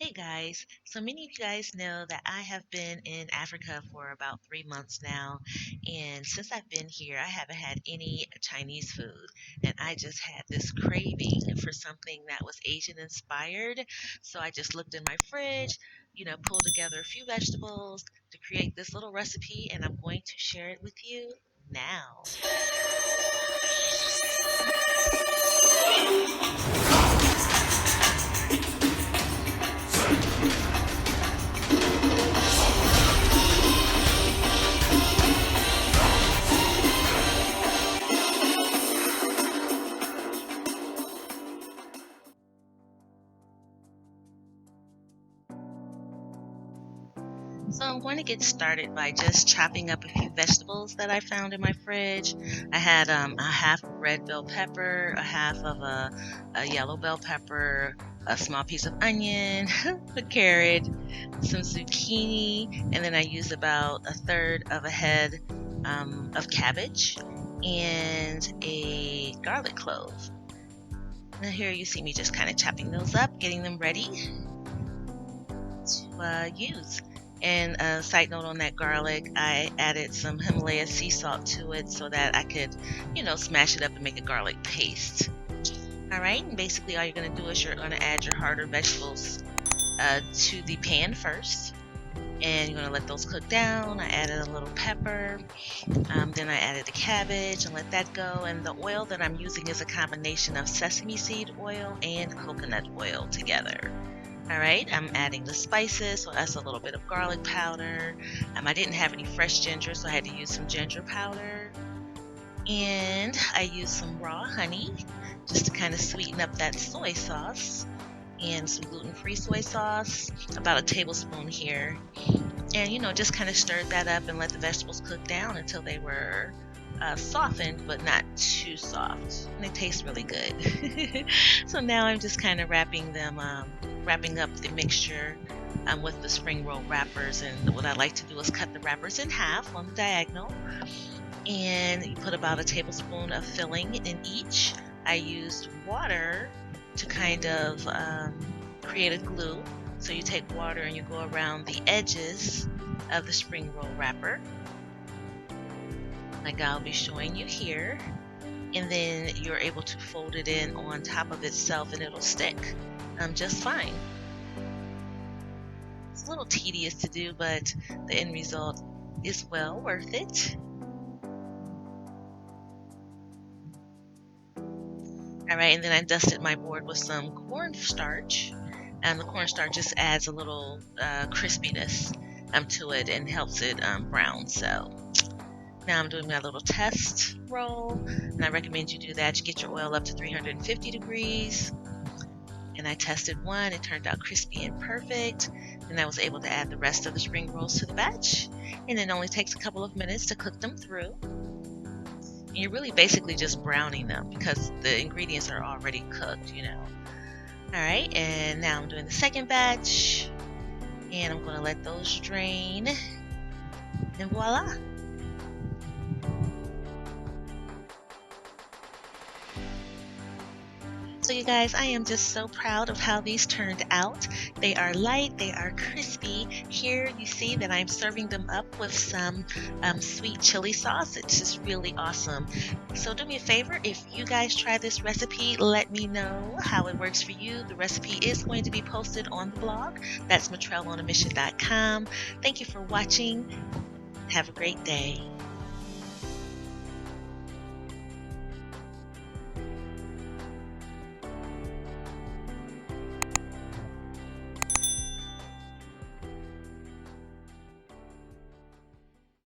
Hey guys, so many of you guys know that I have been in Africa for about 3 months now, and since I've been here, I haven't had any Chinese food, and I just had this craving for something that was Asian inspired. So I just looked in my fridge, pulled together a few vegetables to create this little recipe, and I'm going to share it with you now. So I'm going to get started by just chopping up a few vegetables that I found in my fridge. I had a half of red bell pepper, a half of a yellow bell pepper, a small piece of onion, a carrot, some zucchini, and then I used about a third of a head of cabbage and a garlic clove. Now here you see me just kind of chopping those up, getting them ready to use. And a side note on that garlic, I added some Himalaya sea salt to it so that I could, smash it up and make a garlic paste. All right, and basically all you're going to do is you're going to add your harder vegetables to the pan first. And you're going to let those cook down. I added a little pepper. Then I added the cabbage and let that go. And the oil that I'm using is a combination of sesame seed oil and coconut oil together. All right, I'm adding the spices, so that's a little bit of garlic powder. I didn't have any fresh ginger, so I had to use some ginger powder. And I used some raw honey just to kind of sweeten up that soy sauce and some gluten-free soy sauce, about a tablespoon here. And, just kind of stirred that up and let the vegetables cook down until they were softened, but not too soft. And they taste really good. So now I'm just kind of wrapping up the mixture with the spring roll wrappers. And what I like to do is cut the wrappers in half on the diagonal. And you put about a tablespoon of filling in each. I used water to kind of create a glue. So you take water and you go around the edges of the spring roll wrapper, like I'll be showing you here. And then you're able to fold it in on top of itself and it'll stick just fine. It's a little tedious to do, but the end result is well worth it. All right, and then I dusted my board with some cornstarch, and the cornstarch just adds a little crispiness to it and helps it brown. So now I'm doing my little test roll, and I recommend you do that. You get your oil up to 350 degrees. And I tested one, it turned out crispy and perfect. Then I was able to add the rest of the spring rolls to the batch. And it only takes a couple of minutes to cook them through. And you're really basically just browning them because the ingredients are already cooked, All right, and now I'm doing the second batch. And I'm going to let those drain. And voila. So you guys, I am just so proud of how these turned out. They are light, they are crispy. Here you see that I'm serving them up with some sweet chili sauce. It's just really awesome. So do me a favor, if you guys try this recipe, let me know how it works for you. The recipe is going to be posted on the blog. That's matrellonamission.com. Thank you for watching. Have a great day.